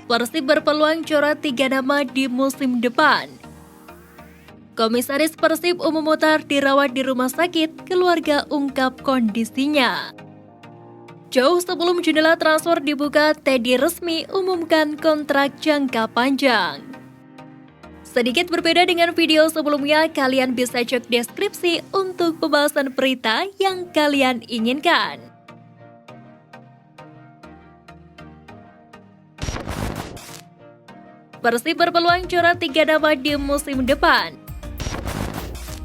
Persib berpeluang coret 3 nama di musim depan. Komisaris Persib Umum Muhtar dirawat di rumah sakit, keluarga ungkap kondisinya. Jauh sebelum jendela transfer dibuka, Teddy resmi umumkan kontrak jangka panjang. Sedikit berbeda dengan video sebelumnya, kalian bisa cek deskripsi untuk pembahasan berita yang kalian inginkan. Persib berpeluang coret 3 nama di musim depan.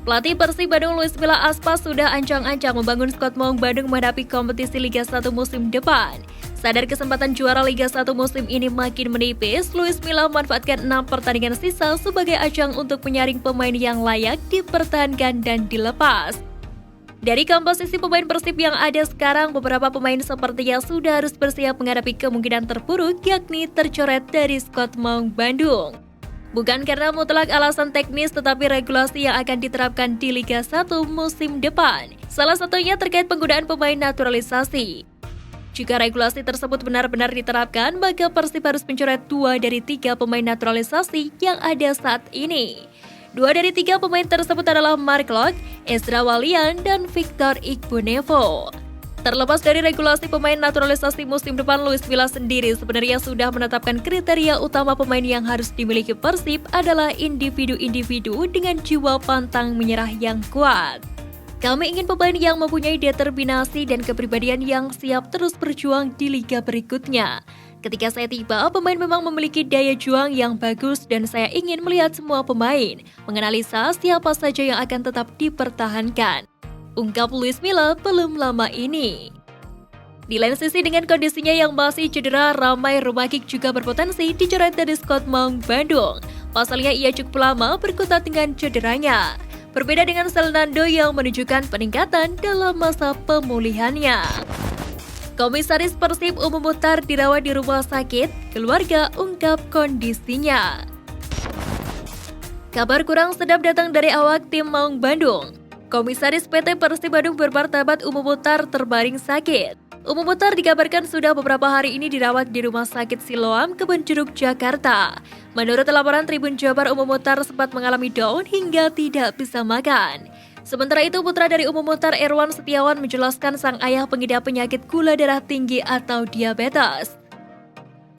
Pelatih Persib Bandung Luis Milla Aspas sudah ancang-ancang membangun skuad Maung Bandung menghadapi kompetisi Liga 1 musim depan. Sadar kesempatan juara Liga 1 musim ini makin menipis, Luis Milla memanfaatkan 6 pertandingan sisa sebagai ajang untuk menyaring pemain yang layak dipertahankan dan dilepas. Dari komposisi pemain Persib yang ada sekarang, beberapa pemain sepertinya sudah harus bersiap menghadapi kemungkinan terburuk, yakni tercoret dari skuad Maung Bandung. Bukan karena mutlak alasan teknis, tetapi regulasi yang akan diterapkan di Liga 1 musim depan. Salah satunya terkait penggunaan pemain naturalisasi. Jika regulasi tersebut benar-benar diterapkan, maka Persib harus mencoret 2 dari 3 pemain naturalisasi yang ada saat ini. 2 dari 3 pemain tersebut adalah Mark Locke, Ezra Walian, dan Victor Igbonevo. Terlepas dari regulasi pemain naturalisasi musim depan, Luis Milla sendiri sebenarnya sudah menetapkan kriteria utama pemain yang harus dimiliki Persib adalah individu-individu dengan jiwa pantang menyerah yang kuat. Kami ingin pemain yang mempunyai determinasi dan kepribadian yang siap terus berjuang di liga berikutnya. Ketika saya tiba, pemain memang memiliki daya juang yang bagus dan saya ingin melihat semua pemain, menganalisa siapa saja yang akan tetap dipertahankan. Ungkap Luis Milla belum lama ini. Di lain sisi dengan kondisinya yang masih cedera, ramai rumah kick juga berpotensi dicoret dari skuad Maung Bandung. Pasalnya ia cukup lama berkutat dengan cederanya. Berbeda dengan Selnando yang menunjukkan peningkatan dalam masa pemulihannya. Komisaris Persib Umum Muhtar dirawat di rumah sakit, keluarga ungkap kondisinya. Kabar kurang sedap datang dari awak tim Maung Bandung. Komisaris PT Persib Bandung bermartabat Umum Muhtar terbaring sakit. Umum Muhtar dikabarkan sudah beberapa hari ini dirawat di Rumah Sakit Siloam, Kebonjeruk, Jakarta. Menurut laporan Tribun Jabar, Umum Muhtar sempat mengalami down hingga tidak bisa makan. Sementara itu, putra dari Umum Muhtar Erwan Setiawan menjelaskan sang ayah pengidap penyakit gula darah tinggi atau diabetes.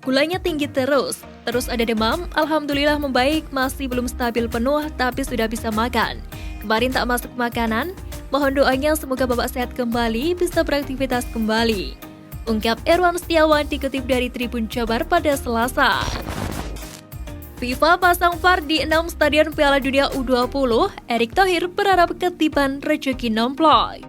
Gulanya tinggi terus ada demam, alhamdulillah membaik, masih belum stabil penuh tapi sudah bisa makan. Kemarin tak masuk makanan, mohon doanya semoga Bapak sehat kembali, bisa beraktivitas kembali. Ungkap Erwan Setiawan dikutip dari Tribun Jabar pada Selasa. FIFA pasang VAR di 6 stadion Piala Dunia U20, Erick Thohir berharap ketiban rezeki nomplok.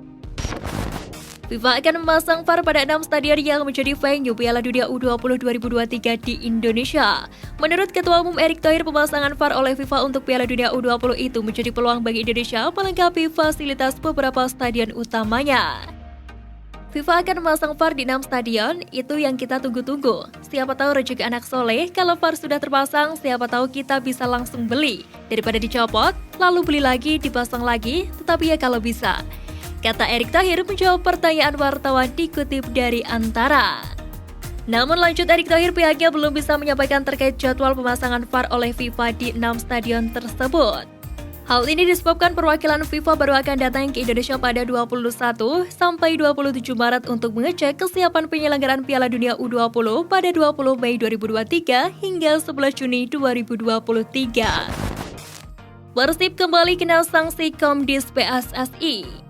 FIFA akan memasang VAR pada 6 stadion yang menjadi venue Piala Dunia U20 2023 di Indonesia. Menurut Ketua Umum Erick Thohir, pemasangan VAR oleh FIFA untuk Piala Dunia U20 itu menjadi peluang bagi Indonesia melengkapi fasilitas beberapa stadion utamanya. FIFA akan memasang VAR di 6 stadion, itu yang kita tunggu-tunggu. Siapa tahu rezeki anak soleh, kalau VAR sudah terpasang, siapa tahu kita bisa langsung beli. Daripada dicopot, lalu beli lagi, dipasang lagi, tetapi ya kalau bisa. Kata Erick Thohir menjawab pertanyaan wartawan dikutip dari Antara. Namun lanjut Erick Thohir, pihaknya belum bisa menyampaikan terkait jadwal pemasangan VAR oleh FIFA di 6 stadion tersebut. Hal ini disebabkan perwakilan FIFA baru akan datang ke Indonesia pada 21 sampai 27 Maret untuk mengecek kesiapan penyelenggaraan Piala Dunia U20 pada 20 Mei 2023 hingga 11 Juni 2023. Persib kembali kena sanksi Komdis PSSI.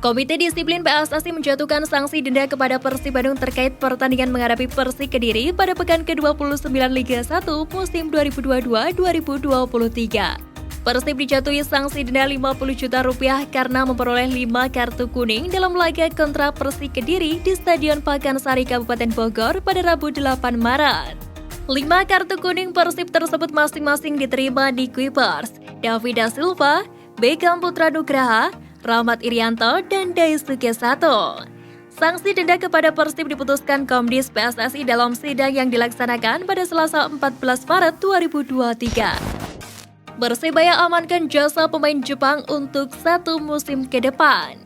Komite Disiplin PSSI menjatuhkan sanksi denda kepada Persib Bandung terkait pertandingan menghadapi Persik Kediri pada pekan ke-29 Liga 1 musim 2022-2023. Persib dijatuhi sanksi denda Rp50 juta karena memperoleh 5 kartu kuning dalam laga kontra Persik Kediri di Stadion Pakansari Kabupaten Bogor pada Rabu 8 Maret. 5 kartu kuning Persib tersebut masing-masing diterima di Kuipers, David Da Silva, Beckham Putra Nugraha, Rahmat Irianto, dan Daisuke Sato. Sanksi denda kepada Persib diputuskan Komdis PSSI dalam sidang yang dilaksanakan pada Selasa 14 Maret 2023. Persibaya amankan jasa pemain Jepang untuk 1 musim ke depan.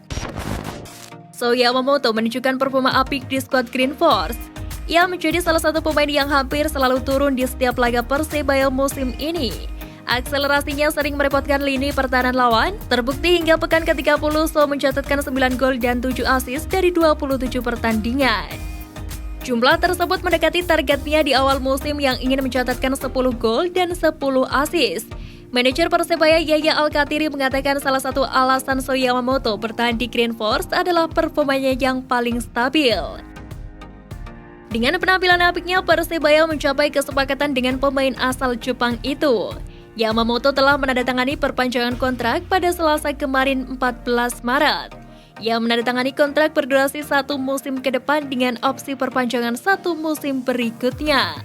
So Yamamoto menunjukkan performa apik di skuad Green Force. Ia menjadi salah satu pemain yang hampir selalu turun di setiap laga Persebaya musim ini. Akselerasinya sering merepotkan lini pertahanan lawan, terbukti hingga pekan ke-30 So mencatatkan 9 gol dan 7 assist dari 27 pertandingan. Jumlah tersebut mendekati targetnya di awal musim yang ingin mencatatkan 10 gol dan 10 assist. Manajer Persebaya Yaya Alkatiri mengatakan salah satu alasan So Yamamoto bertahan di Green Force adalah performanya yang paling stabil. Dengan penampilan apiknya, Persebaya mencapai kesepakatan dengan pemain asal Jepang itu. Yamamoto telah menandatangani perpanjangan kontrak pada Selasa kemarin 14 Maret. Ia menandatangani kontrak berdurasi 1 musim ke depan dengan opsi perpanjangan 1 musim berikutnya.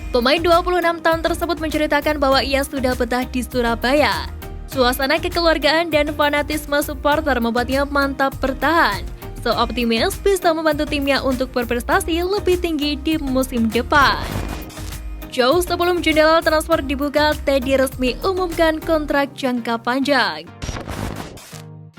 Pemain 26 tahun tersebut menceritakan bahwa ia sudah betah di Surabaya. Suasana kekeluargaan dan fanatisme supporter membuatnya mantap bertahan. So optimis bisa membantu timnya untuk berprestasi lebih tinggi di musim depan. Jauh sebelum jendela transfer dibuka, Teddy resmi umumkan kontrak jangka panjang.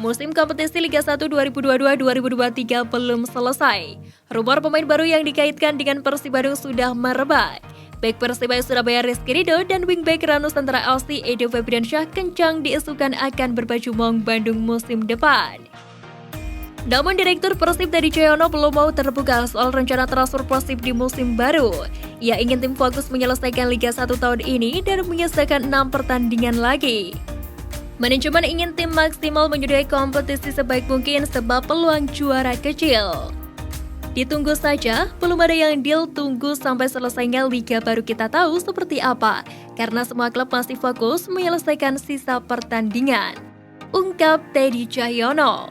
Musim kompetisi Liga 1 2022-2023 belum selesai. Rumor pemain baru yang dikaitkan dengan Persib Bandung sudah merebak. Bek Persibaya Surabaya Rizky Ridho dan wingback Nusantara FC Edo Febriansyah kencang diisukan akan berbaju Maung Bandung musim depan. Namun Direktur Persib Teddy Cahyono belum mau terbuka soal rencana transfer Persib di musim baru. Ia ingin tim fokus menyelesaikan Liga 1 tahun ini dan menyelesaikan 6 pertandingan lagi. Manajemen ingin tim maksimal menyudahi kompetisi sebaik mungkin sebab peluang juara kecil. Ditunggu saja, belum ada yang deal, tunggu sampai selesainya Liga baru kita tahu seperti apa. Karena semua klub masih fokus menyelesaikan sisa pertandingan. Ungkap Teddy Cahyono.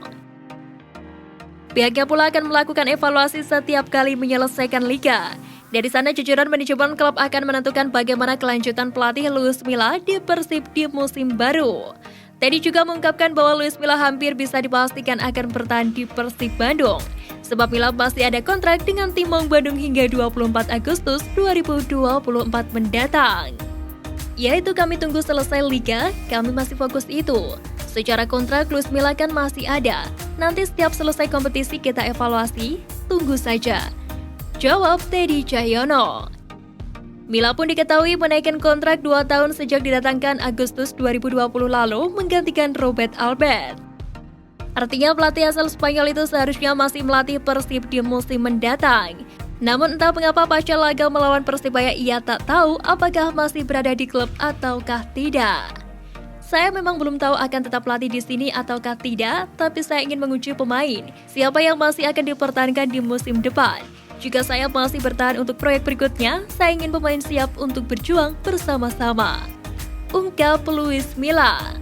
Pihaknya pula akan melakukan evaluasi setiap kali menyelesaikan liga. Dari sana jajaran manajemen klub akan menentukan bagaimana kelanjutan pelatih Luis Milla di Persib di musim baru. Teddy juga mengungkapkan bahwa Luis Milla hampir bisa dipastikan akan bertahan di Persib Bandung. Sebab Milla masih ada kontrak dengan tim Maung Bandung hingga 24 Agustus 2024 mendatang. Yaitu kami tunggu selesai liga, kami masih fokus itu. Secara kontrak Luis Milla kan masih ada. Nanti setiap selesai kompetisi kita evaluasi, tunggu saja. Jawab Teddy Cahyono. Milla pun diketahui menaikkan kontrak 2 tahun sejak didatangkan Agustus 2020 lalu menggantikan Robert Albert. Artinya pelatih asal Spanyol itu seharusnya masih melatih Persib di musim mendatang. Namun entah mengapa pasca laga melawan Persibaya ia tak tahu apakah masih berada di klub ataukah tidak. Saya memang belum tahu akan tetap latih di sini ataukah tidak, tapi saya ingin menguji pemain, siapa yang masih akan dipertahankan di musim depan. Jika saya masih bertahan untuk proyek berikutnya, saya ingin pemain siap untuk berjuang bersama-sama. Ungkap Luis Milla.